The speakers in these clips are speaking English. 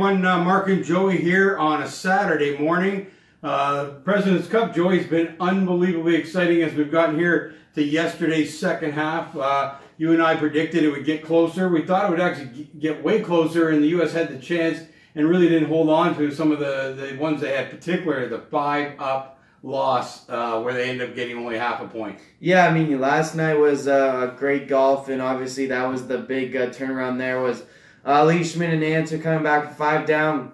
everyone. Mark and Joey here on a Saturday morning. President's Cup, Joey's been unbelievably exciting as we've gotten here to yesterday's second half. You and I predicted it would get closer. We thought it would actually get way closer, and the U.S. had the chance and really didn't hold on to some of the ones they had, particularly the 5-up loss where they ended up getting only half a point. Yeah, I mean, last night was great golf, and obviously that was the big turnaround there was Leishman and Nance coming back from 5 down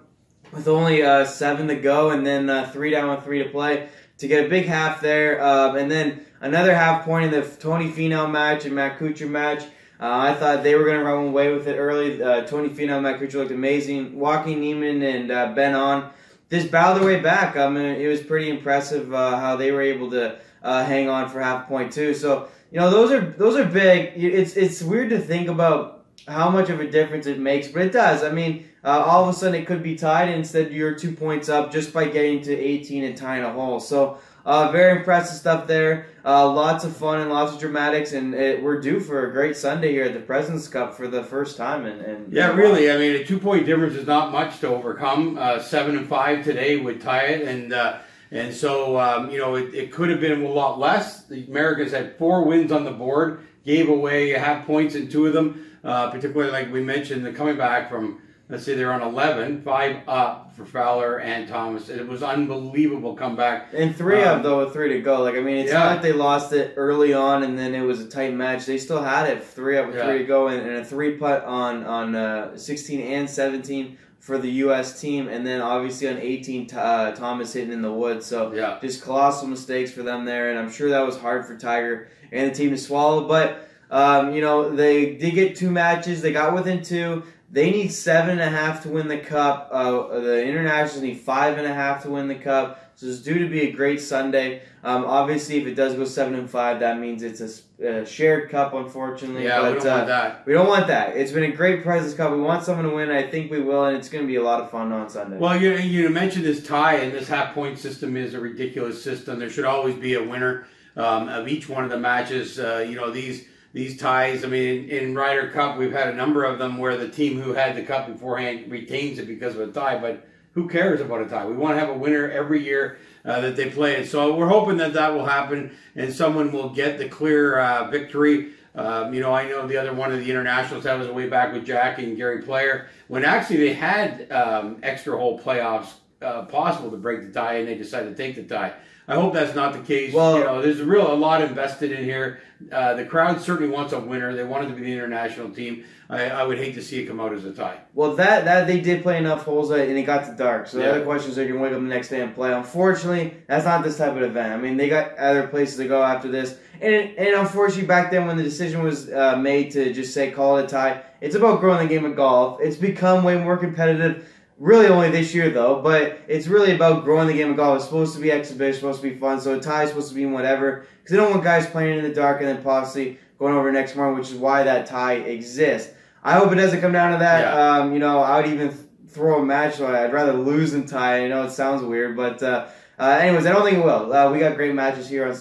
with only 7 to go, and then 3 down with 3 to play to get a big half there, and then another half point in the Tony Finau match and Matt Kuchar match. I thought they were going to run away with it early. Tony Finau and Matt Kuchar looked amazing. Joaquin Niemann and Ben On just battled their way back. I mean, it was pretty impressive how they were able to hang on for half a point too. So you know, those are big. It's weird to think about how much of a difference it makes, but it does. I mean, all of a sudden it could be tied, and instead you're 2 points up just by getting to 18 and tying a hole. So very impressive stuff there. Lots of fun and lots of dramatics, and we're due for a great Sunday here at the President's Cup for the first time. And yeah, really. I mean, a 2-point difference is not much to overcome. 7 and 5 today would tie it, and so you know, it could have been a lot less. The Americans had 4 wins on the board, gave away half points in 2 of them. Particularly, like we mentioned, the coming back from, let's say they're on 11, 5 up for Fowler and Thomas. It was unbelievable comeback. And 3 up, though, with 3 to go. Like, I mean, it's not like they lost it early on and then it was a tight match. They still had it 3 up with 3 to go, and a 3-putt on 16 and 17 for the U.S. team. And then, obviously, on 18, Thomas hitting in the woods. So, just colossal mistakes for them there. And I'm sure that was hard for Tiger and the team to swallow. But you know, they did get 2 matches. They got within 2. They need 7.5 to win the Cup. The Internationals need 5.5 to win the Cup. So it's due to be a great Sunday. Obviously, if it does go 7 and 5, that means it's a shared Cup, unfortunately. Yeah, but, we don't want that. We don't want that. It's been a great President's Cup. We want someone to win. I think we will, and it's going to be a lot of fun on Sunday. Well, you mentioned this tie, and this half-point system is a ridiculous system. There should always be a winner of each one of the matches. You know, these ties, I mean, in Ryder Cup, we've had a number of them where the team who had the cup beforehand retains it because of a tie, but who cares about a tie? We want to have a winner every year that they play it. So we're hoping that that will happen and someone will get the clear victory. You know, I know the other one of the internationals, that was way back with Jackie and Gary Player, when actually they had extra hole playoffs possible to break the tie, and they decided to take the tie. I hope that's not the case. Well, you know, there's a lot invested in here. The crowd certainly wants a winner. They want it to be the international team. I would hate to see it come out as a tie. Well, that they did play enough holes, and it got to dark. So the other question is, are you going to wake up the next day and play? Unfortunately, that's not this type of event. I mean, they got other places to go after this. And unfortunately, back then when the decision was made to just say call it a tie, it's about growing the game of golf. It's become way more competitive. Really only this year, though, but it's really about growing the game of golf. It's supposed to be exhibition, supposed to be fun, so a tie is supposed to be whatever, because they don't want guys playing in the dark and then possibly going over next morning, which is why that tie exists. I hope it doesn't come down to that. You know, I would even throw a match, so I'd rather lose than tie. I know it sounds weird, but anyways, I don't think it will. We got great matches here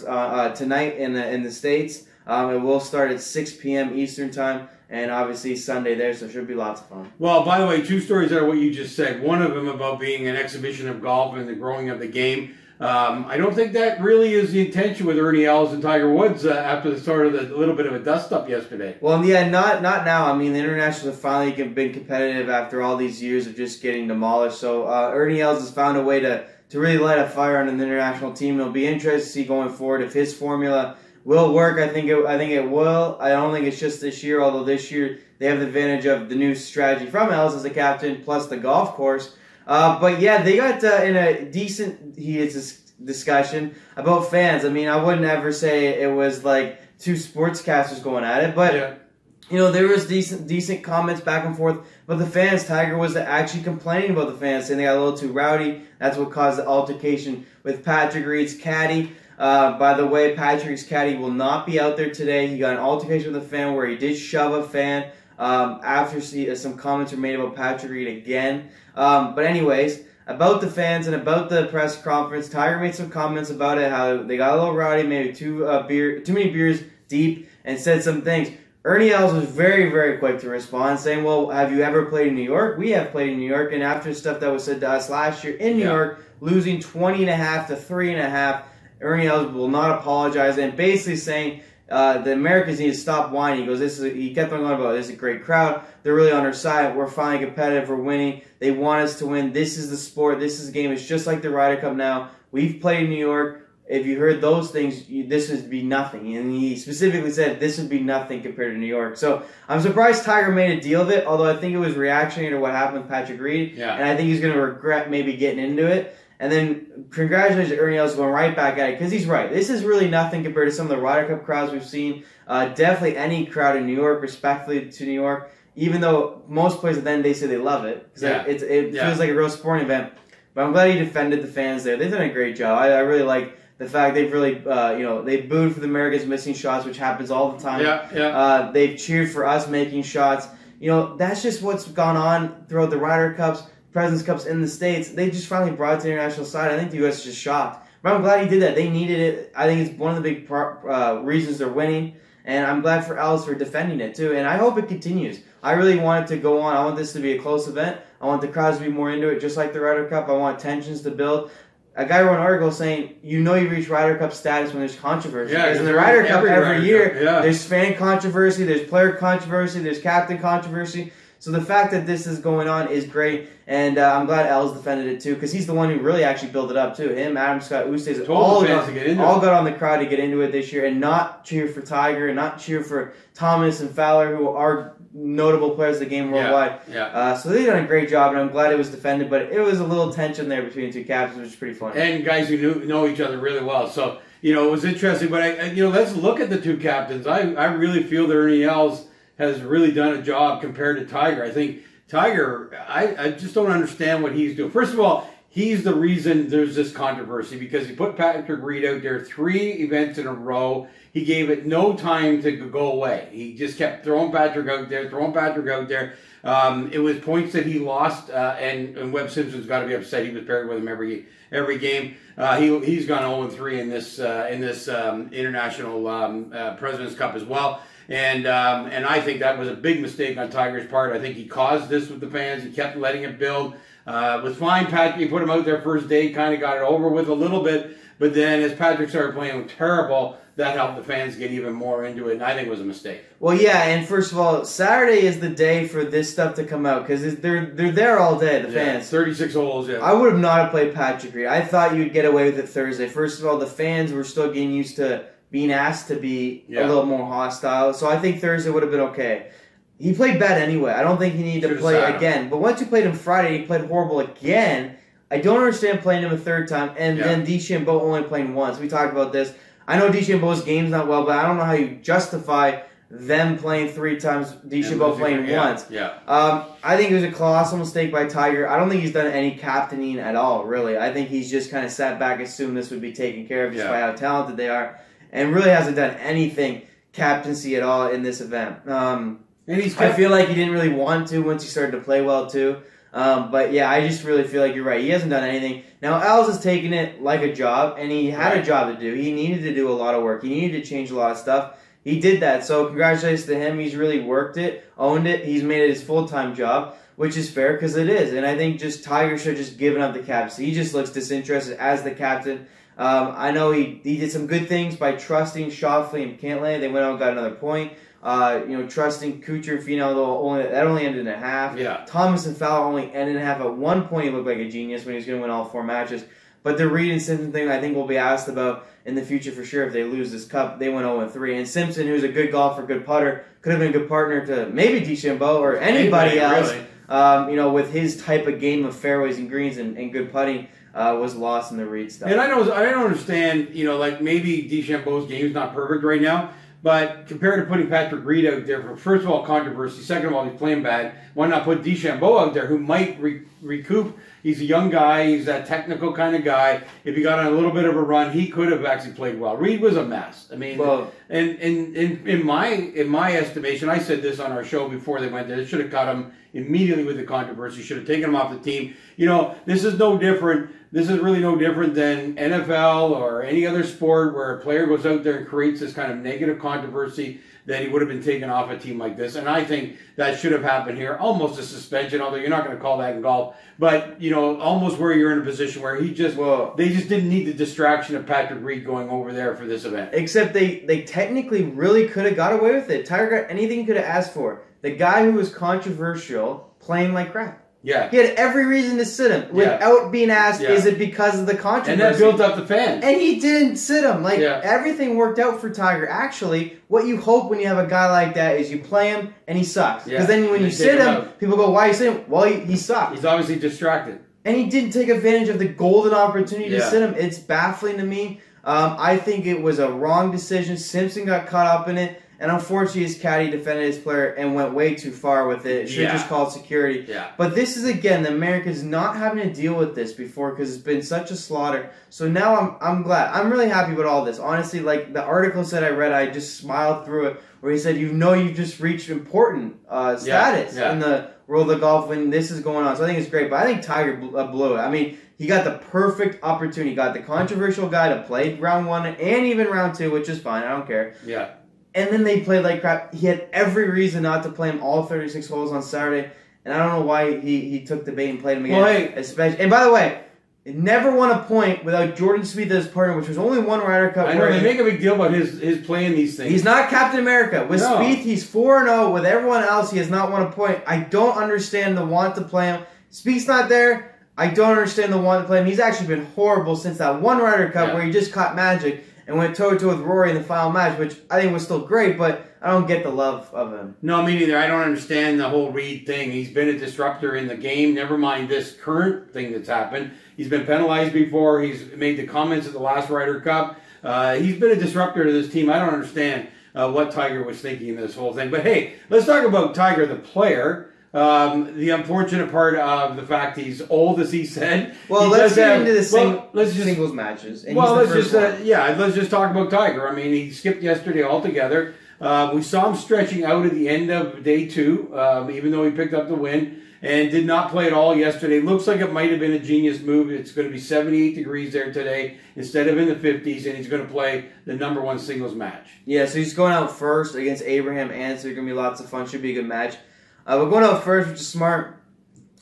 tonight in the States. It will start at 6 p.m. Eastern Time. And obviously Sunday there, so it should be lots of fun. Well, by the way, 2 stories there, what you just said. One of them about being an exhibition of golf and the growing of the game. I don't think that really is the intention with Ernie Els and Tiger Woods after the sort of a little bit of a dust-up yesterday. Well, yeah, not now. I mean, the internationals have finally been competitive after all these years of just getting demolished. So Ernie Els has found a way to really light a fire on an international team. It'll be interesting to see going forward if his formula will work. I think it will. I don't think it's just this year, although this year they have the advantage of the new strategy from Els as a captain, plus the golf course. But yeah, they got in a decent heated discussion about fans. I mean, I wouldn't ever say it was like 2 sportscasters going at it, but you know, there was decent comments back and forth. But the fans, Tiger was actually complaining about the fans, saying they got a little too rowdy. That's what caused the altercation with Patrick Reed's caddy. By the way, Patrick's caddy will not be out there today. He got an altercation with a fan where he did shove a fan after some comments were made about Patrick Reed again. But anyways, about the fans and about the press conference, Tiger made some comments about it, how they got a little rowdy, maybe too many beers deep, and said some things. Ernie Els was very, very quick to respond, saying, well, have you ever played in New York? We have played in New York, and after stuff that was said to us last year in New York, losing 20.5 to 3.5, Ernie Els will not apologize, and basically saying the Americans need to stop whining. He goes, he kept on going about, this is a great crowd. They're really on our side. We're finally competitive. We're winning. They want us to win. This is the sport. This is the game. It's just like the Ryder Cup now. We've played in New York. If you heard those things, this would be nothing. And he specifically said this would be nothing compared to New York. So I'm surprised Tiger made a deal of it, although I think it was reactionary to what happened with Patrick Reed. Yeah. And I think he's going to regret maybe getting into it. And then congratulations to Ernie Els going right back at it, because he's right. This is really nothing compared to some of the Ryder Cup crowds we've seen. Definitely any crowd in New York, respectfully to New York, even though most places then they say they love it, because it feels like a real sporting event. But I'm glad he defended the fans there. They've done a great job. I really like the fact they've really, they booed for the Americans missing shots, which happens all the time. They've cheered for us making shots. That's just what's gone on throughout the Ryder Cups, Presidents Cups in the States. They just finally brought it to the international side. I think the U.S. is just shocked. But I'm glad he did that. They needed it. I think it's one of the big reasons they're winning. And I'm glad for Els for defending it, too. And I hope it continues. I really want it to go on. I want this to be a close event. I want the crowds to be more into it, just like the Ryder Cup. I want tensions to build. A guy wrote an article saying, you reach Ryder Cup status when there's controversy. Because in the Ryder Cup every year, there's fan controversy, there's player controversy, there's captain controversy. So the fact that this is going on is great, and I'm glad Els defended it too, because he's the one who really actually built it up too. Him, Adam Scott, Ustase, all got on the crowd to get into it this year, and not cheer for Tiger, and not cheer for Thomas and Fowler, who are notable players of the game worldwide. So they've done a great job, and I'm glad it was defended, but it was a little tension there between the two captains, which is pretty fun. And guys who know each other really well, so it was interesting. But let's look at the two captains. I really feel that Ernie Els has really done a job compared to Tiger. I think Tiger, I just don't understand what he's doing. First of all, he's the reason there's this controversy, because he put Patrick Reed out there 3 events in a row. He gave it no time to go away. He just kept throwing Patrick out there, It was points that he lost, and Webb Simpson's got to be upset. He was paired with him every game. He's gone 0-3 in this international Presidents Cup as well. And I think that was a big mistake on Tiger's part. I think he caused this with the fans. He kept letting it build. It was fine. Patrick, he put him out there first day, kind of got it over with a little bit. But then as Patrick started playing terrible, that helped the fans get even more into it. And I think it was a mistake. Well, yeah, and first of all, Saturday is the day for this stuff to come out, because they're there all day, the fans. 36 holes, I would have not have played Patrick Reed. I thought you'd get away with it Thursday. First of all, the fans were still getting used to being asked to be a little more hostile. So I think Thursday would have been okay. He played bad anyway. I don't think he needed to play again. But once you played him Friday, he played horrible again. I don't understand playing him a third time. And then DeChambeau only playing once. We talked about this. I know DeChambeau's game's not well, but I don't know how you justify them playing 3 times, DeChambeau playing once. I think it was a colossal mistake by Tiger. I don't think he's done any captaining at all, really. I think he's just kind of sat back, assumed this would be taken care of just by how talented they are, and really hasn't done anything captaincy at all in this event. I feel like he didn't really want to once he started to play well too. But yeah, I just really feel like you're right. He hasn't done anything. Now, Els has taken it like a job, and he had a job to do. He needed to do a lot of work. He needed to change a lot of stuff. He did that, so congratulations to him. He's really worked it, owned it. He's made it his full-time job, which is fair because it is. And I think just Tiger should have just given up the captaincy. He just looks disinterested as the captain. I know he did some good things by trusting Schauffele and Cantlay. They went out and got another point. Trusting Kuchar and Finau, though that only ended in a half. Thomas and Fowler only ended in a half. At one point, he looked like a genius when he was going to win all 4 matches. But the Reed and Simpson thing, I think, will be asked about in the future for sure if they lose this cup. They went 0-3. And Simpson, who's a good golfer, good putter, could have been a good partner to maybe DeChambeau or anybody else. Really. With his type of game of fairways and greens and good putting. Was lost in the Reed stuff. And I don't understand, maybe DeChambeau's game is not perfect right now, but compared to putting Patrick Reed out there for, first of all, controversy, second of all, he's playing bad, why not put DeChambeau out there who might recoup? He's a young guy, he's that technical kind of guy. If he got on a little bit of a run, he could have actually played well. Reed was a mess. I mean, in my estimation, I said this on our show before they went there, they should have cut him immediately with the controversy, should have taken him off the team. This is no different. This is really no different than NFL or any other sport where a player goes out there and creates this kind of negative controversy that he would have been taken off a team like this. And I think that should have happened here. Almost a suspension, although you're not going to call that in golf. But, almost where you're in a position where they just didn't need the distraction of Patrick Reed going over there for this event. Except they technically really could have got away with it. Tiger got anything he could have asked for. The guy who was controversial playing like crap. Yeah. He had every reason to sit him without being asked, is it because of the controversy? And that built up the fans. And he didn't sit him. Everything worked out for Tiger. Actually, what you hope when you have a guy like that is you play him and he sucks. Because then when you sit him, people go, why are you sitting him? Well, he sucks. He's obviously distracted. And he didn't take advantage of the golden opportunity to sit him. It's baffling to me. I think it was a wrong decision. Simpson got caught up in it. And unfortunately, his caddy defended his player and went way too far with it. Should have just called security. Yeah. But this is, again, the Americans not having to deal with this before because it's been such a slaughter. So now I'm glad. I'm really happy with all this. Honestly, like the articles that I read, I just smiled through it where he said, you've just reached important status in the world of golf when this is going on. So I think it's great. But I think Tiger blew it. I mean, he got the perfect opportunity. He got the controversial guy to play round 1 and even round 2, which is fine. I don't care. Yeah. And then they played like crap. He had every reason not to play him all 36 holes on Saturday. And I don't know why he took the bait and played him again. Well, hey. Especially, and by the way, he never won a point without Jordan Spieth as partner, which was only one Ryder Cup. I know, they make a big deal about his playing these things. He's not Captain America. With Spieth, he's 4-0. With everyone else, he has not won a point. I don't understand the want to play him. Spieth's not there. I don't understand the want to play him. He's actually been horrible since that one Ryder Cup where he just caught magic and went toe-to-toe with Rory in the final match, which I think was still great, but I don't get the love of him. No, me neither. I don't understand the whole Reed thing. He's been a disruptor in the game. Never mind this current thing that's happened. He's been penalized before. He's made the comments at the last Ryder Cup. He's been a disruptor to this team. I don't understand what Tiger was thinking in this whole thing. But hey, let's talk about Tiger, the player. The unfortunate part of the fact he's old, as he said. Well, let's get into the singles matches. And let's just talk about Tiger. I mean, he skipped yesterday altogether. We saw him stretching out at the end of day 2, even though he picked up the win, and did not play at all yesterday. Looks like it might have been a genius move. It's going to be 78 degrees there today instead of in the 50s, and he's going to play the #1 singles match. Yeah, so he's going out first against Abraham Ancer. Going to be lots of fun. Should be a good match. We're going out first, which is smart.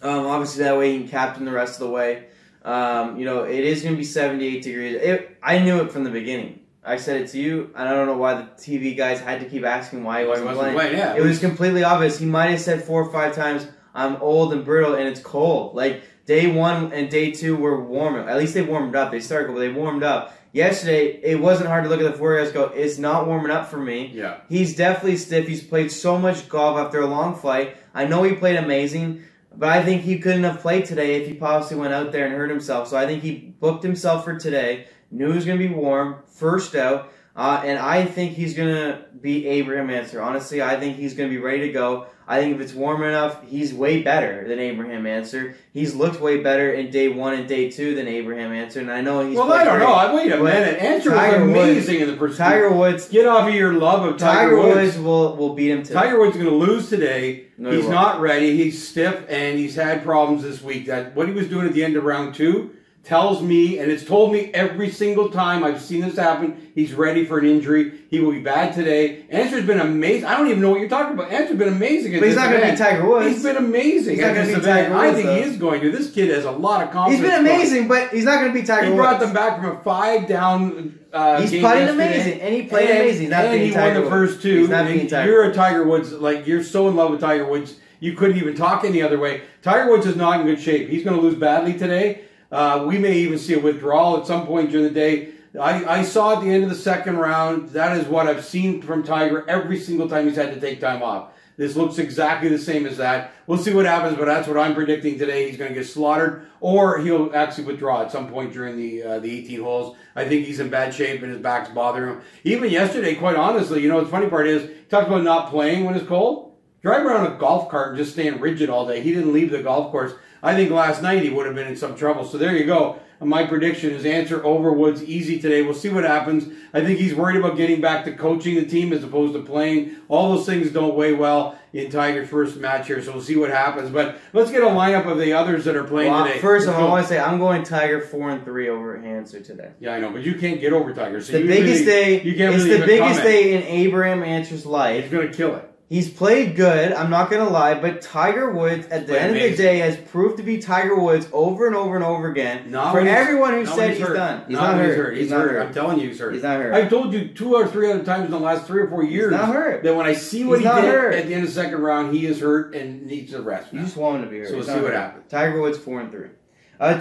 Obviously, that way he can captain the rest of the way. It is going to be 78 degrees. I knew it from the beginning. I said it to you, and I don't know why the TV guys had to keep asking why he wasn't playing. Yeah, it was completely obvious. He might have said 4 or 5 times, I'm old and brittle, and it's cold. Like, day 1 and day 2 were warm. At least they warmed up. They started, but they warmed up. Yesterday, it wasn't hard to look at the forecast and go, it's not warming up for me. Yeah. He's definitely stiff. He's played so much golf after a long flight. I know he played amazing, but I think he couldn't have played today if he possibly went out there and hurt himself. So I think he booked himself for today, knew it was going to be warm, first out, and I think he's going to beat Abraham Ancer. Honestly, I think he's going to be ready to go. I think if it's warm enough, he's way better than Abraham Ancer. He's looked way better in day 1 and day 2 than Abraham Ancer, and I know he's. Well, I don't know. Wait a minute. Ancer was amazing in the first. Tiger Woods. Get off of your love of Tiger Woods. will beat him today. Tiger Woods is going to lose today. No, he's not ready. He's stiff, and he's had problems this week. That what he was doing at the end of round 2 tells me, and it's told me every single time I've seen this happen, he's ready for an injury. He will be bad today. Ancer's been amazing. I don't even know what you're talking about. Ancer's been amazing at but he's not going to be Tiger Woods. He's been amazing at this event. I think he is going to. This kid has a lot of confidence. He's been amazing, but he's not going to be Tiger Woods. He brought them back from a 5 down he's playing amazing, and he played amazing. He's not and being he Tiger won the Woods. first 2. He's not being Tiger You're Woods. a Tiger Woods, like you're so in love with Tiger Woods, you couldn't even talk any other way. Tiger Woods is not in good shape. He's going to lose badly today. We may even see a withdrawal at some point during the day. I saw at the end of the second round, that is what I've seen from Tiger every single time he's had to take time off. This looks exactly the same as that. We'll see what happens, but that's what I'm predicting today. He's going to get slaughtered, or he'll actually withdraw at some point during the 18 holes. I think he's in bad shape, and his back's bothering him. Even yesterday, quite honestly, the funny part is, he talked about not playing when it's cold. Driving around a golf cart and just staying rigid all day. He didn't leave the golf course. I think last night he would have been in some trouble. So there you go. My prediction is answer over Woods easy today. We'll see what happens. I think he's worried about getting back to coaching the team as opposed to playing. All those things don't weigh well in Tiger's first match here, so we'll see what happens. But let's get a lineup of the others that are playing today. First of all, I want to say I'm going Tiger 4-3 over Hanser today. Yeah, I know, but you can't get over Tiger. So the biggest day. It's the biggest day in Abraham Ancer's life. He's going to kill it. He's played good, I'm not going to lie, but Tiger Woods, at the end of the day, has proved to be Tiger Woods over and over and over again. For everyone who said he's done. He's not hurt. He's not hurt. I'm telling you he's hurt. He's not hurt. I've told you 2 or 3 other times in the last 3 or 4 years he's not hurt. that when I see what he did at the end of the second round, he is hurt and needs a rest now. You just want him to be hurt. So we'll see what happens. Tiger Woods 4-3.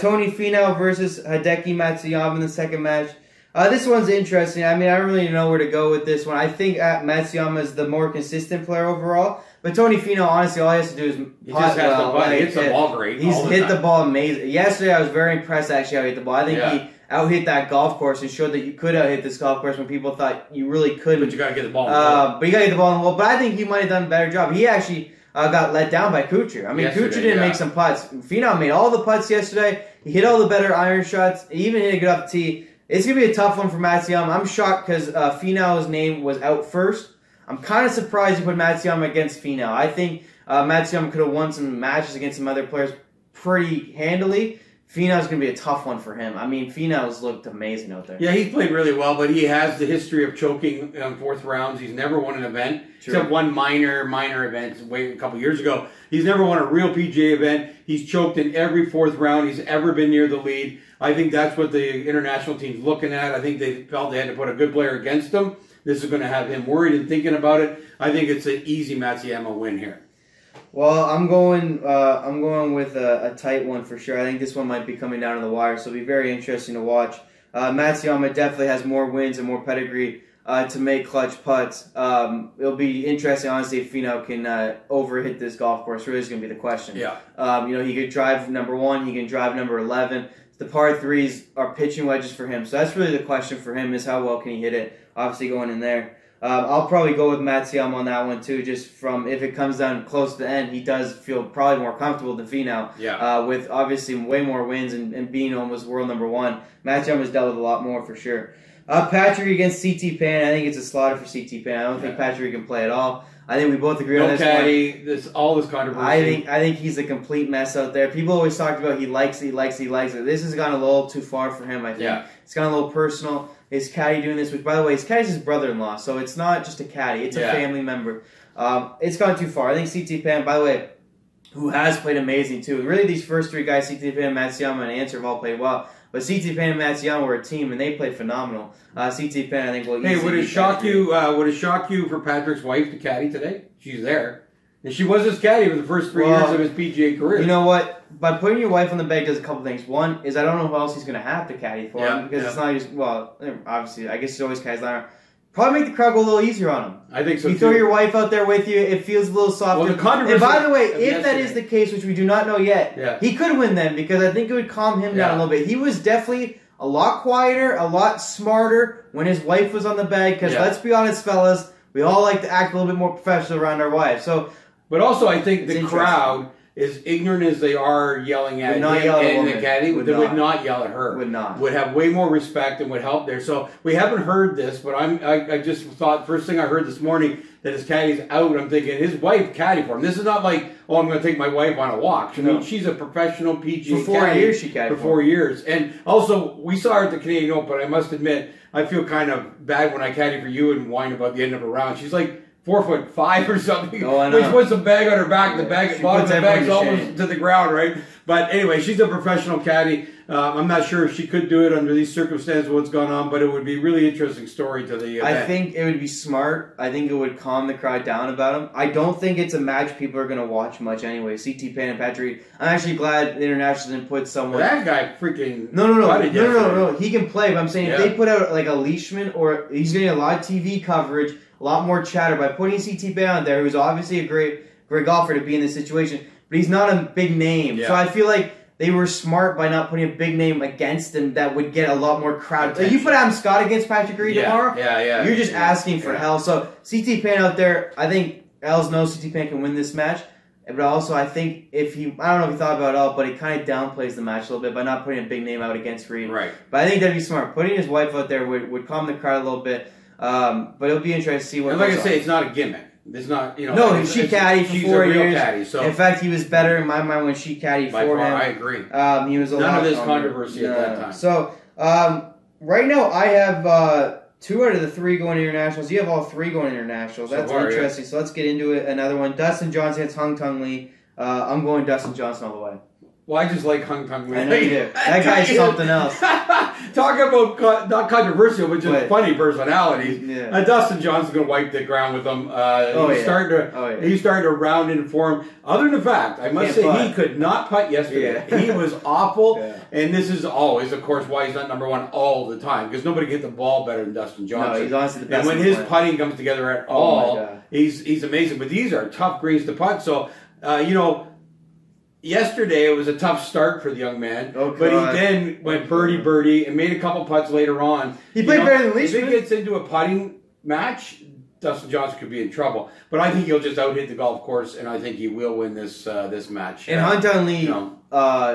Tony Finau versus Hideki Matsuyama in the second match. This one's interesting. I mean, I don't really know where to go with this one. I think Matsuyama is the more consistent player overall. But Tony Finau, honestly, all he has to do is putt well. He hits the ball great. He's hit the ball amazing. Yesterday, I was very impressed actually how he hit the ball. I think he out-hit that golf course and showed that you could out-hit this golf course when people thought you really couldn't. But you got to get the ball in the hole. But you got to get the ball in the hole. But I think he might have done a better job. He actually got let down by Kuchar. I mean, Kuchar didn't make some putts. Finau made all the putts yesterday. He hit all the better iron shots. He even hit a good off the tee. It's going to be a tough one for Matsuyama. I'm shocked because Finau's name was out first. I'm kind of surprised you put Matsuyama against Finau. I think Matsuyama could have won some matches against some other players pretty handily. Finau's going to be a tough one for him. I mean, Finau's looked amazing out there. Yeah, he's played really well, but he has the history of choking in fourth rounds. He's never won an event, except one minor event a couple years ago. He's never won a real PGA event. He's choked in every fourth round he's ever been near the lead. I think that's what the international team's looking at. I think they felt they had to put a good player against him. This is going to have him worried and thinking about it. I think it's an easy Matsuyama win here. Well, I'm going with a tight one for sure. I think this one might be coming down to the wire, so it'll be very interesting to watch. Matsuyama definitely has more wins and more pedigree to make clutch putts. It'll be interesting, honestly, if Finau can overhit this golf course. Really is going to be the question. Yeah. He could drive number 1. He can drive number 11. The par 3s are pitching wedges for him. So that's really the question for him is how well can he hit it, obviously going in there. I'll probably go with Matsuyama on that one too, just from if it comes down close to the end, he does feel probably more comfortable than Finau. With obviously way more wins and being almost world number 1. Matsuyama's dealt with a lot more for sure. Patrick against CT Pan, I think it's a slaughter for CT Pan. I don't think Patrick can play at all. I think we both agree on this one. All this controversy. I think he's a complete mess out there. People always talked about he likes it. This has gone a little too far for him, I think. It's gone a little personal. His caddy doing this, which, by the way, his caddy's his brother-in-law, so it's not just a caddy. It's a family member. It's gone too far. I think CT Pan, by the way, who has played amazing, too. Really, these first 3 guys, CT Pan, Matsuyama, and Ancer have all played well. But CT Pan and Matsuyama were a team, and they played phenomenal. CT Pan, I think, will easily... Hey, would it shock you for Patrick's wife to caddy today? She's there. And she was his caddy for the first 3 years of his PGA career. You know what? By putting your wife on the bag does a couple things. One is I don't know who else he's going to have to caddy for him because it's not just, obviously, I guess he's always caddies down. Probably make the crowd go a little easier on him. I think so, You throw your wife out there with you, it feels a little softer. Well, the controversy, and by the way, if that is the case, which we do not know yet, he could win then because I think it would calm him down a little bit. He was definitely a lot quieter, a lot smarter when his wife was on the bag because let's be honest, fellas, we all like to act a little bit more professional around our wives. But also, I think the crowd, as ignorant as they are yelling at him and the caddy, would not yell at her. Would have way more respect and would help there. So we haven't heard this, but I just thought, first thing I heard this morning, that his caddy's out. I'm thinking, his wife caddy for him. This is not like, I'm going to take my wife on a walk. I mean, she's a professional PGA for 4 years she caddied for 4 years. And also, we saw her at the Canadian Open. I must admit, I feel kind of bad when I caddy for you and whine about the end of a round. She's like 4'5" or something. Which puts the bag on her back. The bag, bottom of the bag's almost to the ground, right? But anyway, she's a professional caddy. I'm not sure if she could do it under these circumstances, what's gone on, but it would be a really interesting story to the event. I think it would be smart. I think it would calm the crowd down about him. I don't think it's a match people are going to watch much anyway. CT Pan and Patrick. I'm actually glad the International didn't put someone... That guy freaking... No. He can play, but I'm saying if they put out like a Leishman or he's getting a lot of TV coverage, a lot more chatter by putting CT Pan on there, who's obviously a great golfer to be in this situation, but he's not a big name. So I feel like they were smart by not putting a big name against him that would get a lot more crowd. Like you put Adam Scott against Patrick Reed tomorrow, you're just asking for hell. So CT Pan out there, I think Els knows CT Pan can win this match. But also, I think I don't know if he thought about it all, but he kind of downplays the match a little bit by not putting a big name out against Reed. Right. But I think that'd be smart. Putting his wife out there would calm the crowd a little bit. But it'll be interesting to see what. And like I say, it's not a gimmick. It's not, No, she caddied for 4 years. She's a real caddy. So in fact, he was better in my mind when she caddied for him. I agree. He was none of this controversy at that time. So right now, I have 2 out of the 3 going internationals. You have all 3 going internationals. That's interesting. Yeah. So let's get into it. Another one. Dustin Johnson hits Hung Tung Lee. I'm going Dustin Johnson all the way. Well, I just like Hung Tung Lee. I know you do. That guy's something else. Talk about not controversial, but just funny personalities. Yeah. Dustin Johnson's going to wipe the ground with him. He's starting to round into form. Other than the fact, I must say, he could not putt yesterday. Yeah. He was awful. Yeah. And this is always, of course, why he's not number 1 all the time. Because nobody can hit the ball better than Dustin Johnson. No, he's honestly the best. And when his putting comes together at all, he's amazing. But these are tough greens to putt. So, yesterday it was a tough start for the young man, but he then went birdie and made a couple putts later on. He played better than Leishman. If he gets into a putting match, Dustin Johnson could be in trouble. But I think he'll just out-hit the golf course, and I think he will win this match. And Hung Tung Lee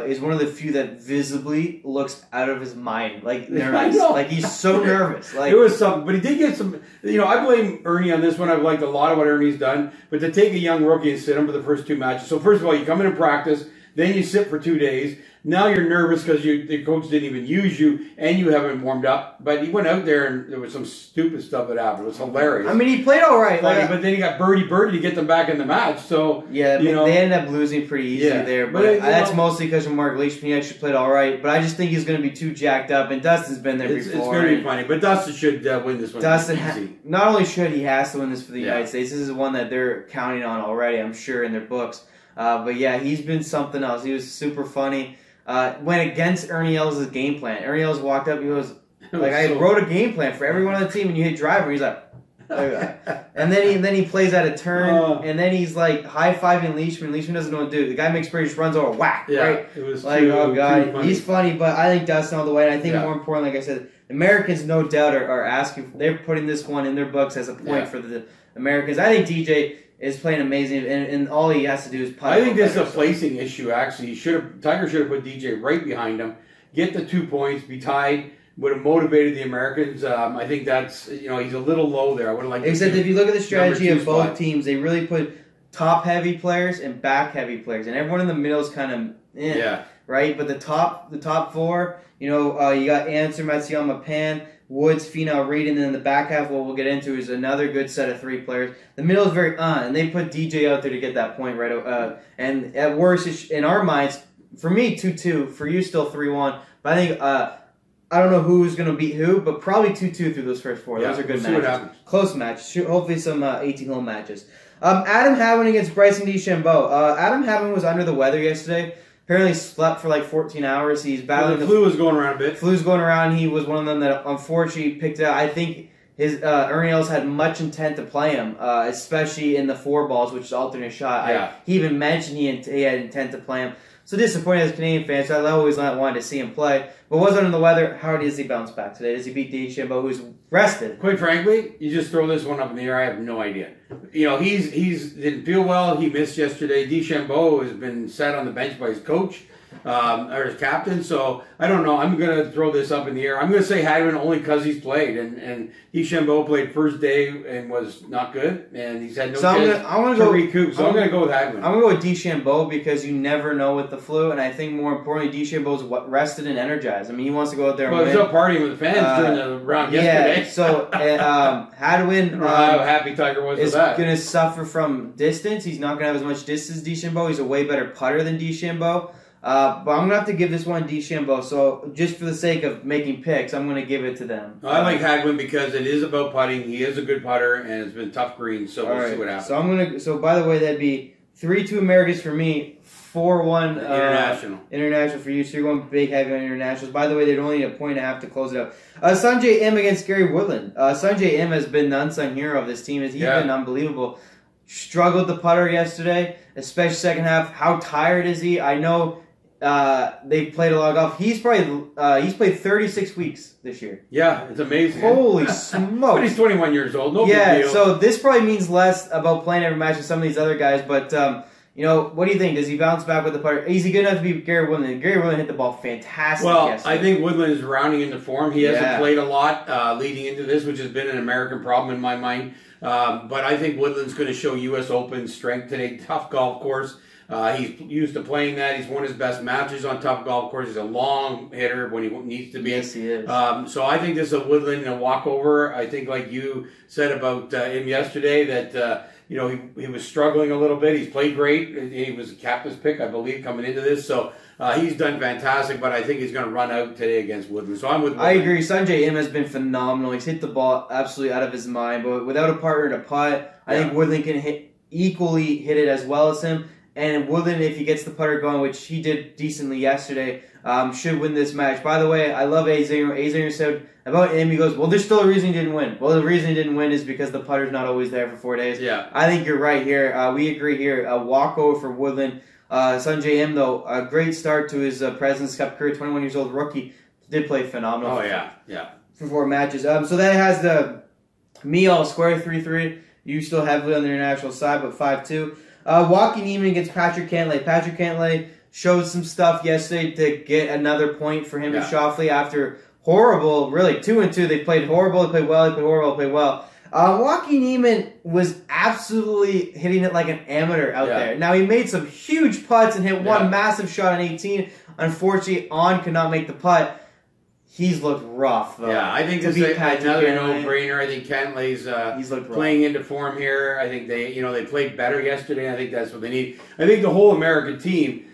is one of the few that visibly looks out of his mind, like nervous. Like he's so nervous. Like it was something, but he did get some. I blame Ernie on this one. I've liked a lot of what Ernie's done, but to take a young rookie and sit him for the first 2 matches. So first of all, you come in and practice, then you sit for 2 days. Now you're nervous because the coach didn't even use you, and you haven't warmed up. But he went out there, and there was some stupid stuff that happened. It was hilarious. I mean, he played all right. But then he got birdie to get them back in the match. So yeah, they ended up losing pretty easily there. But that's mostly because of Mark Leishman. He actually played all right. But I just think he's going to be too jacked up, and Dustin's been there before. It's going to be funny. But Dustin should win this one. Dustin, not only should he has to win this for the United States. This is one that they're counting on already, I'm sure, in their books. But yeah, he's been something else. He was super funny. Went against Ernie Els' game plan. Ernie Els walked up. He was like, "I wrote a game plan for everyone on the team, and you hit driver." He's like, and then he plays out a turn, and then he's like high-fiving Leishman. Leishman doesn't know what to do. The guy makes just runs over, whack. Yeah, right? It was like, oh god, he's funny, but I think Dustin all the way. And I think more important, like I said, Americans no doubt are asking. They're putting this one in their books as a point for the Americans. I think DJ is playing amazing, and all he has to do is putt. I think this is a placing issue. Actually, Tiger should have put DJ right behind him, get the 2 points, be tied. Would have motivated the Americans. I think that's he's a little low there. I would have liked. Except if you look at the strategy of both teams, they really put top heavy players and back heavy players, and everyone in the middle is kind of right. But the top 4, you got Answer, Matsuyama, Pan, Woods, Finau, Reed, and then the back half, what we'll get into, is another good set of 3 players. The middle is very and they put DJ out there to get that point right. And at worst, in our minds, for me 2-2, for you still 3-1. But I think I don't know who's going to beat who, but probably 2-2 through those first 4. Those are good matches. Close match. Hopefully some 18-hole matches. Adam Hadwin against Bryson DeChambeau. Adam Hadwin was under the weather yesterday. Apparently slept for like 14 hours. He's battling the flu was going around a bit. Flu's going around. He was one of them that unfortunately picked it out. I think his Ernie Els had much intent to play him, especially in the 4 balls, which is alternate shot. Yeah. He even mentioned he had intent to play him. So disappointed as a Canadian fan, so I always wanted to see him play. But was under the weather. How does he bounce back today? Does he beat DeChambeau, who's rested? Quite frankly, you just throw this one up in the air. I have no idea. He's didn't feel well. He missed yesterday. DeChambeau has been sat on the bench by his coach. Or his captain, so I don't know. I'm going to throw this up in the air. I'm going to say Hadwin only because he's played, and DeChambeau played first day and was not good, and he's had no chance to recoup. So I'm going to go with Hadwin. I'm going to go with DeChambeau because you never know with the flu, and I think more importantly, DeChambeau's rested and energized. I mean, he wants to go out there and win. He was out partying with the fans during the round yesterday. Yeah, so Hadwin how happy Tiger was with that. Is going to suffer from distance. He's not going to have as much distance as DeChambeau. He's a way better putter than DeChambeau. But I'm going to have to give this one DeChambeau. So just for the sake of making picks, I'm going to give it to them. I like Hadwin because it is about putting. He is a good putter, and it's been tough greens, so we'll see what happens. So So by the way, that'd be 3-2 Americans for me, 4-1 international for you. So you're going big heavy on internationals. By the way, they'd only need a point and a half to close it out. Sungjae Im against Gary Woodland. Sungjae Im has been the unsung hero of this team. He's been unbelievable. Struggled the putter yesterday, especially second half. How tired is he? I know they've played a lot of golf. He's played 36 weeks this year. Yeah, it's amazing. Holy smokes! But he's 21 years old. No big deal. So this probably means less about playing every match than some of these other guys. But what do you think? Does he bounce back with the putter? Is he good enough to be Gary Woodland? Gary Woodland hit the ball fantastic. Well, yesterday. I think Woodland is rounding into form. He hasn't played a lot leading into this, which has been an American problem in my mind. But I think Woodland's going to show U.S. Open strength today. Tough golf course. He's used to playing that. He's won his best matches on tough golf course. He's a long hitter when he needs to be. Yes, he is. So I think this is a Woodland walkover. I think, like you said about him yesterday, that he was struggling a little bit. He's played great. He was a captain's pick, I believe, coming into this. So he's done fantastic. But I think he's going to run out today against Woodland. So I'm with Woodland. I agree. Sungjae Im has been phenomenal. He's hit the ball absolutely out of his mind. But without a partner to putt, I think Woodland can equally hit it as well as him. And Woodland, if he gets the putter going, which he did decently yesterday, should win this match. By the way, I love Azinger. Azinger said about him, he goes, well, there's still a reason he didn't win. Well, the reason he didn't win is because the putter's not always there for 4 days. Yeah. I think you're right here. We agree here. A walkover for Woodland. Sungjae Im, though, a great start to his President's Cup career. 21 years old rookie. Did play phenomenal. Oh, yeah. For 4 matches. So that has the me all square 3-3. You still heavily on the international side, but 5-2. Joaquin Niemann against Patrick Cantlay. Patrick Cantlay showed some stuff yesterday to get another point for him and Schauffele after horrible, really 2-2. They played horrible, they played well, they played horrible, they played well. Joaquin Niemann was absolutely hitting it like an amateur out there. Now, he made some huge putts and hit one massive shot on 18. Unfortunately, could not make the putt. He's looked rough, though. Yeah, I think this is another no-brainer. I think Cantlay's playing into form here. I think they played better yesterday. I think that's what they need. I think the whole American team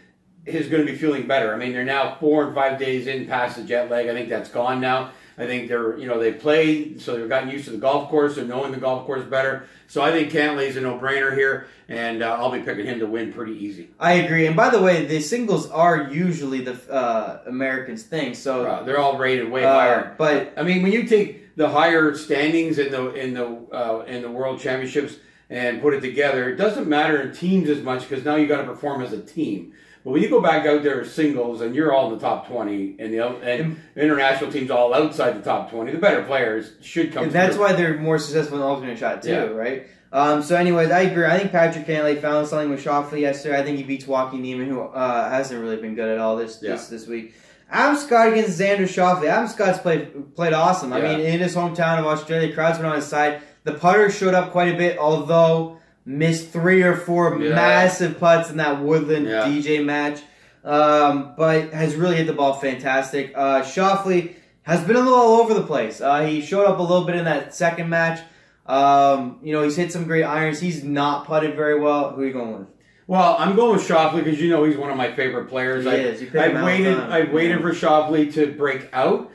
is going to be feeling better. I mean, they're now 4 and 5 days in past the jet lag. I think that's gone now. I think they played, so they've gotten used to the golf course. They're knowing the golf course better. So I think Cantlay's a no-brainer here, and I'll be picking him to win pretty easy. I agree. And by the way, the singles are usually the Americans' thing. So they're all rated way higher. But I mean, when you take the higher standings in the World Championships and put it together, it doesn't matter in teams as much because now you got to perform as a team. But when you go back out there as singles and you're all in the top 20 and international teams all outside the top 20, the better players should come. And that's why they're more successful in the alternate shot too, right? So anyways, I agree. I think Patrick Cantlay found something with Schauffele yesterday. I think he beats Joaquin Niemann, who hasn't really been good at all this week. Adam Scott against Xander Schauffele. Adam Scott's played awesome. I mean, in his hometown of Australia, crowds went on his side. The putter showed up quite a bit, although missed 3 or 4 massive putts in that Woodland DJ match. But has really hit the ball fantastic. Schauffele has been a little all over the place. He showed up a little bit in that second match. He's hit some great irons. He's not putted very well. Who are you going with? Well, I'm going with Schauffele because he's one of my favorite players. I've waited for Schauffele to break out.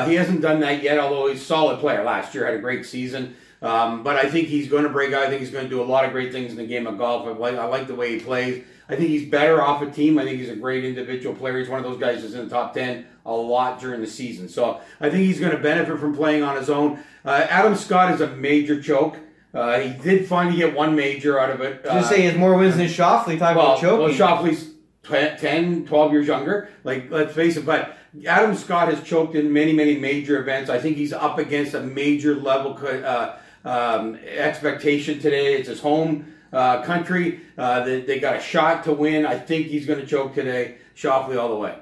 He hasn't done that yet, although he's a solid player. Last year had a great season. But I think he's going to break out. I think he's going to do a lot of great things in the game of golf. I like the way he plays. I think he's better off a team. I think he's a great individual player. He's one of those guys that's in the top 10 a lot during the season. So I think he's going to benefit from playing on his own. Adam Scott is a major choke. He did finally get one major out of it. Just say he has more wins than Schauffele. Talk about choking. Well, Schauffele's 10, 12 years younger. Let's face it. But Adam Scott has choked in many, many major events. I think he's up against a major level expectation today. It's his home country. They got a shot to win. I think he's going to choke today. Schauffele all the way.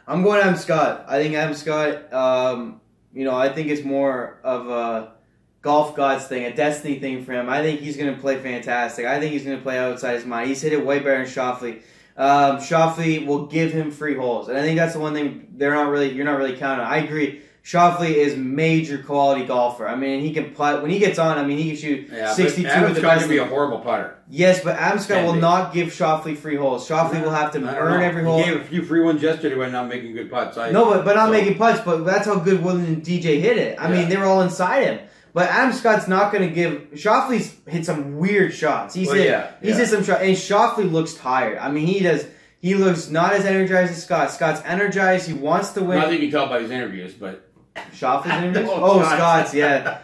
I'm going Adam Scott. I think Adam Scott, I think it's more of a golf gods thing, a destiny thing for him. I think he's going to play fantastic. I think he's going to play outside his mind. He's hit it way better than Schauffele. Schauffele will give him free holes. And I think that's the one thing you're not really counting on. I agree. Schauffele is major quality golfer. I mean, he can putt. When he gets on, I mean, he can shoot 62 Adam with the Scott best. can be a horrible putter. Yes, but Adam Scott will not give Schauffele free holes. Schauffele will have to earn every hole. He gave a few free ones yesterday by not making good putts. But not making putts. But that's how good Woodland and DJ hit it. I mean, they were all inside him. But Adam Scott's not going to give. Schauffele's hit some weird shots. He's hit some shots, and Schauffele looks tired. I mean, he does. He looks not as energized as Scott. Scott's energized. He wants to win. I think you can tell by his interviews, but. Schauffele's interviews? Scott's, yeah.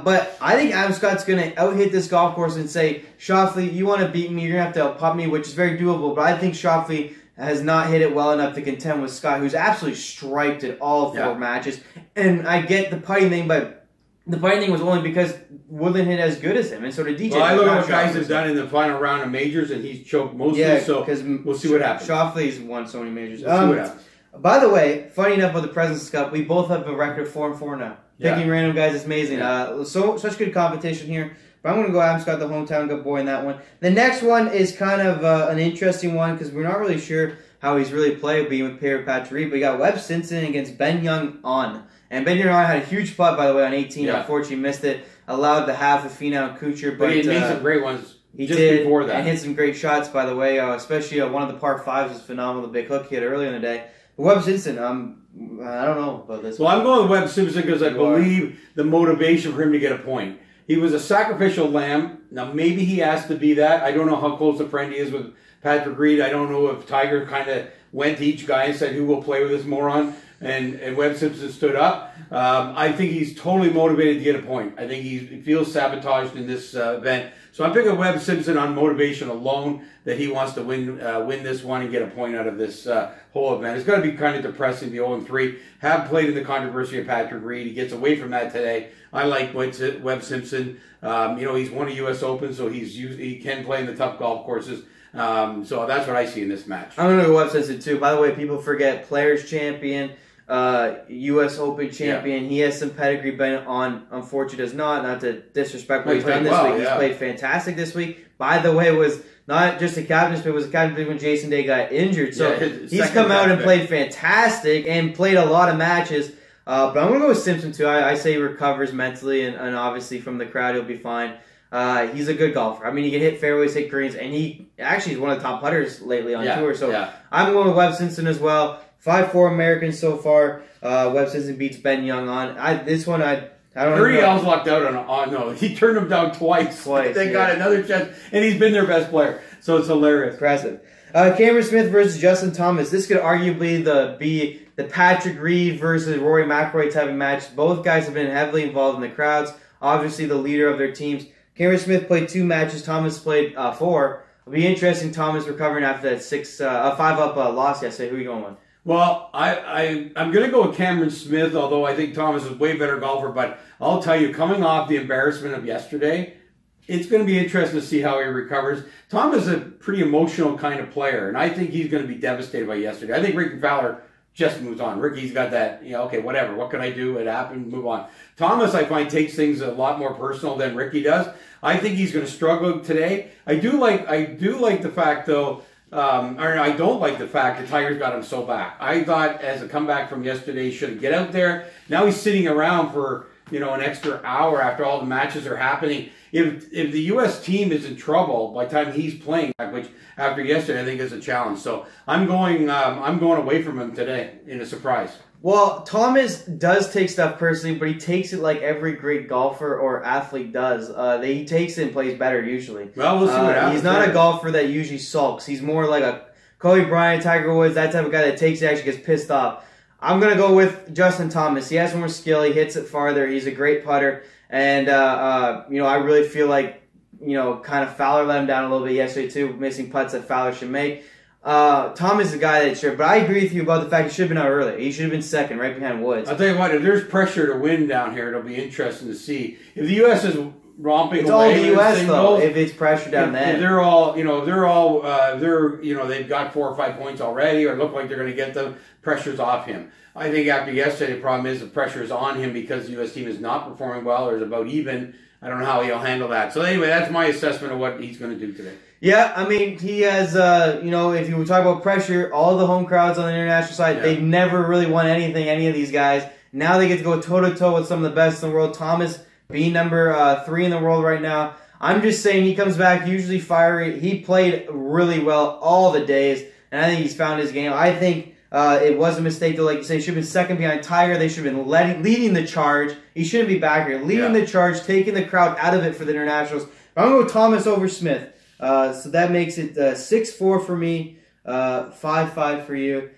But I think Adam Scott's going to out-hit this golf course and say, Schauffele, you want to beat me, you're going to have to pop me, which is very doable. But I think Schauffele has not hit it well enough to contend with Scott, who's absolutely striped at all 4 matches. And I get the putting thing, but the putting thing was only because Woodland hit as good as him, and so did DJ. Well, I look at what guys have done in the final round of majors, and he's choked mostly, so we'll see what happens. Schauffele's won so many majors. We'll see what happens. By the way, funny enough with the President's Cup, we both have a record of 4-4 now. Picking random guys is amazing. Such good competition here. But I'm going to go Adam Scott, the hometown good boy, in that one. The next one is kind of an interesting one because we're not really sure how he's really played, being with Pierre Patrick Reed. But we got Webb Simpson against Ben Young on. And Ben Young had a huge putt, by the way, on 18. Unfortunately, missed it. Allowed the half of Finau and Kuchar. But he made some great ones before that. And hit some great shots, by the way. Especially one of the par 5s was phenomenal. The big hook hit earlier in the day. But Webb Simpson, I don't know about this. Well, I'm going with Webb Simpson because I believe the motivation for him to get a point. He was a sacrificial lamb. Now, maybe he has to be that. I don't know how close a friend he is with Patrick Reed. I don't know if Tiger kind of went to each guy and said, who will play with this moron? And Webb Simpson stood up. I think he's totally motivated to get a point. I think he feels sabotaged in this event. So I'm picking Webb Simpson on motivation alone, that he wants to win this one and get a point out of this whole event. It's going to be kind of depressing, the 0-3. Have played in the controversy of Patrick Reed. He gets away from that today. I like Webb Simpson. He's won a U.S. Open, so he can play in the tough golf courses. So that's what I see in this match. I'm going to go Webb Simpson, too. By the way, people forget Players Champion, U.S. Open champion. He has some pedigree, but unfortunately does not. Not to disrespect what he's done this week. He's played fantastic this week. By the way, was not just a captain's pick, was a captain's pick when Jason Day got injured. So he's come out and played fantastic and played a lot of matches. But I'm going to go with Simpson, too. I say he recovers mentally, and obviously from the crowd he'll be fine. He's a good golfer. I mean, he can hit fairways, hit greens, and he actually is one of the top putters lately on tour. So I'm going with Webb Simpson as well. 5-4 Americans so far. Webb Simpson beats Ben Young on. I don't know. Ernie Els lucked out on no. He turned him down twice. They got another chance, and he's been their best player. So it's hilarious. Impressive. Cameron Smith versus Justin Thomas. This could arguably be the Patrick Reed versus Rory McIlroy type of match. Both guys have been heavily involved in the crowds. Obviously, the leader of their teams. Cameron Smith played 2 matches. Thomas played 4. It'll be interesting. Thomas recovering after that 5-up loss yesterday. Who are you going with? Well, I'm going to go with Cameron Smith, although I think Thomas is a way better golfer. But I'll tell you, coming off the embarrassment of yesterday, it's going to be interesting to see how he recovers. Thomas is a pretty emotional kind of player, and I think he's going to be devastated by yesterday. I think Ricky Fowler just moves on. Ricky's got that, okay, whatever. What can I do? It happened. Move on. Thomas, I find, takes things a lot more personal than Ricky does. I think he's going to struggle today. I do like the fact, though, I don't like the fact that Tiger's got him so back. I thought as a comeback from yesterday, he should get out there. Now he's sitting around for, an extra hour after all the matches are happening. If the U.S. team is in trouble by the time he's playing, which after yesterday I think is a challenge. So I'm going away from him today in a surprise. Well, Thomas does take stuff personally, but he takes it like every great golfer or athlete does. He takes it and plays better usually. Well, we'll see what happens. He's not a golfer that usually sulks. He's more like a Kobe Bryant, Tiger Woods, that type of guy that takes it, actually gets pissed off. I'm going to go with Justin Thomas. He has more skill. He hits it farther. He's a great putter. And, I really feel like, kind of Fowler let him down a little bit yesterday too, missing putts that Fowler should make. Thomas is a guy that should, but I agree with you about the fact he should have been out earlier. He should have been second, right behind Woods. I'll tell you what, if there's pressure to win down here, it'll be interesting to see. If the U.S. is romping it's away, all the U.S. though. If it's pressure down there, they've got 4 or 5 points already, or look like they're going to get them. Pressure's off him. I think after yesterday, the problem is the pressure is on him because the U.S. team is not performing well or is about even. I don't know how he'll handle that. So anyway, that's my assessment of what he's going to do today. Yeah, I mean, he has, if you talk about pressure, all the home crowds on the international side, they've never really won anything, any of these guys. Now they get to go toe-to-toe with some of the best in the world. Thomas being number 3 in the world right now. I'm just saying he comes back usually fiery. He played really well all the days, and I think he's found his game. I think it was a mistake to, like you say, should have been second behind Tiger. They should have been leading the charge. He shouldn't be back here. Leading the charge, taking the crowd out of it for the internationals. I'm going to go Thomas over Smith. So that makes it 6-4 for me, 5-5 for you.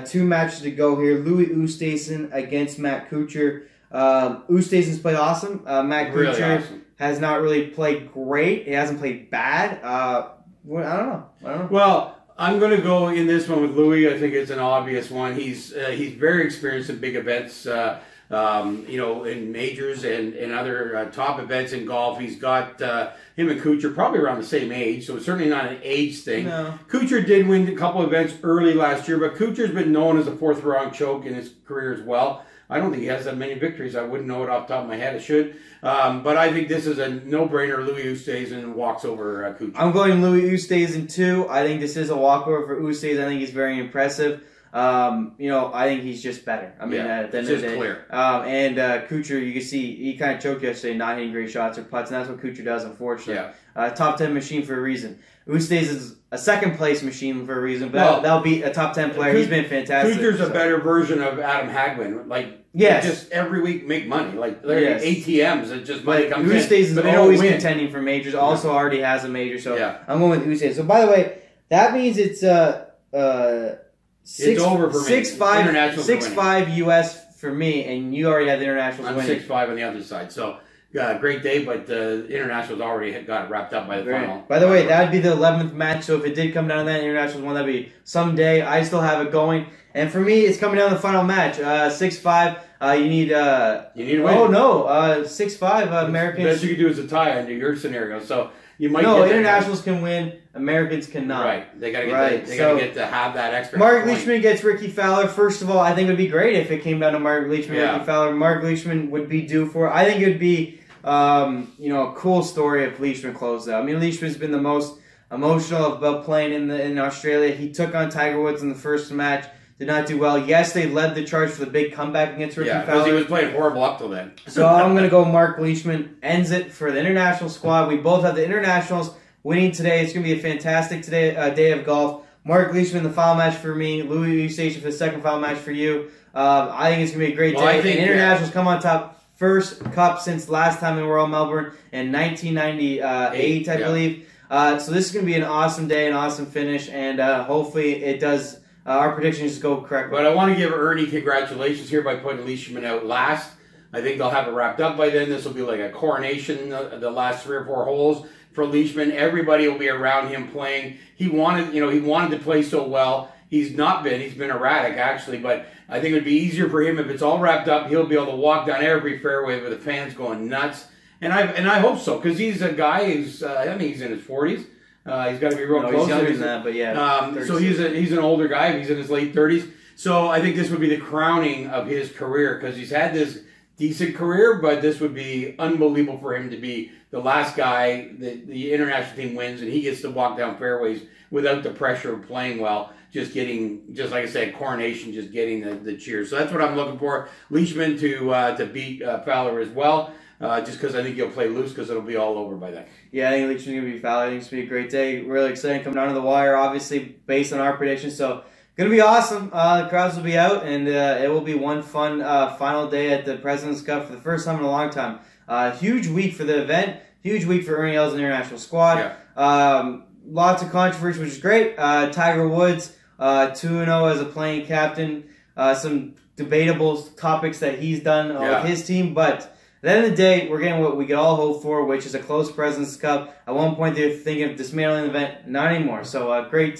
2 matches to go here. Louis Oosthuizen against Matt Kuchar. Oosthuizen's played awesome. Matt Kuchar has not really played great. He hasn't played bad. I don't know. Well, I'm going to go in this one with Louis. I think it's an obvious one. He's very experienced in big events, in majors and other top events in golf. He's got him and Kuchar probably around the same age, so it's certainly not an age thing. No. Kuchar did win a couple of events early last year, but Kuchar's been known as a fourth round choke in his career as well. I don't think he has that many victories. I wouldn't know it off the top of my head. I should. But I think this is a no-brainer. Louis Oosthuizen walks over Kuchar. I'm going Louis Oosthuizen 2. I think this is a walkover for Oosthuizen. I think he's very impressive. I think he's just better. I mean, at the end of the day. Clear. And Kuchar, you can see, he kind of choked yesterday, not hitting great shots or putts, and that's what Kuchar does, unfortunately. Yeah. Top 10 machine for a reason. Oosthuizen is a second-place machine for a reason, but that'll be a top 10 player. He's been fantastic. Kuchar's a better version of Adam Hadwin. Just every week make money. They're ATMs. It just money comes in. Oosthuizen's always contending for majors. Also already has a major, so I'm going with Oosthuizen. So, by the way, that means it's it's over for me. 6'5" US for me, and you already have the internationals winning. I'm 6'5" on the other side. So, great day, but the internationals already got it wrapped up by the final. By the way, that would be the 11th match, so if it did come down to that internationals one, that'd be someday. I still have it going. And for me, it's coming down to the final match. 6'5", you need a win. Oh, no. 6'5", Americans. The best you could do is a tie under your scenario. So, you might internationals can win. Americans cannot. Right. They got to get to have that extra Mark point. Leishman gets Ricky Fowler. First of all, I think it would be great if it came down to Mark Leishman and Ricky Fowler. Mark Leishman would be due for it. I think it would be a cool story if Leishman closed out. I mean, Leishman's been the most emotional about playing in Australia. He took on Tiger Woods in the first match. Did not do well. Yes, they led the charge for the big comeback against Ricky Fowler. because he was playing horrible up till then. So I'm going to go Mark Leishman. Ends it for the international squad. We both have the internationals winning today. It's going to be a fantastic day of golf. Mark Leishman, the final match for me. Louis Oosthuizen for the second final match for you. I think it's going to be a great day. I think internationals come on top. First cup since last time in Royal Melbourne in 1998, I believe. So this is going to be an awesome day, an awesome finish, and hopefully it does. Our predictions go correct. But I want to give Ernie congratulations here by putting Leishman out last. I think they'll have it wrapped up by then. This will be like a coronation, the last 3 or 4 holes for Leishman. Everybody will be around him playing. He wanted to play so well. He's not been. He's been erratic, actually. But I think it would be easier for him if it's all wrapped up. He'll be able to walk down every fairway with the fans going nuts. And I hope so, because he's a guy who's, I think he's in his 40s. He's got to be real close. He's younger than that, but yeah. So he's an older guy. He's in his late 30s. So I think this would be the crowning of his career, because he's had this decent career, but this would be unbelievable for him to be the last guy that the international team wins, and he gets to walk down fairways without the pressure of playing well, just like I said, coronation, just getting the cheers. So that's what I'm looking for. Leishman to beat Fowler as well. Just because I think he'll play loose, because it'll be all over by then. Yeah, I think Leishman's going to be Fowler. I think it's going to be a great day. Really exciting coming down to the wire, obviously, based on our predictions. So, going to be awesome. The crowds will be out, and it will be one fun final day at the President's Cup for the first time in a long time. Huge week for the event. Huge week for Ernie Els' international squad. Yeah. Lots of controversy, which is great. Tiger Woods, 2-0 as a playing captain. Some debatable topics that he's done with his team, but at the end of the day, we're getting what we could all hope for, which is a close President's Cup. At one point, they were thinking of dismantling the event. Not anymore. So, great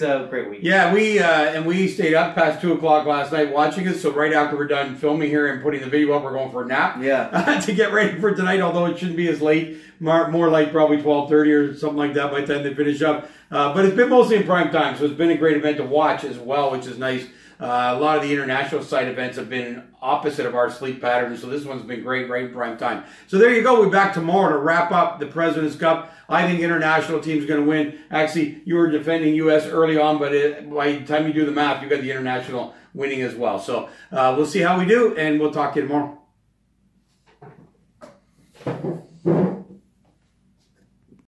week. Yeah, we stayed up past 2 o'clock last night watching it. So, right after we're done filming here and putting the video up, we're going for a nap. Yeah. To get ready for tonight, although it shouldn't be as late. More like probably 12:30 or something like that by the time they finish up. But it's been mostly in prime time, so it's been a great event to watch as well, which is nice. A lot of the international side events have been opposite of our sleep pattern, so this one's been great right in prime time. So there you go. We're back tomorrow to wrap up the President's Cup. I think international team's going to win. Actually, you were defending U.S. early on, but by the time you do the math, you got the international winning as well. So we'll see how we do, and we'll talk to you tomorrow.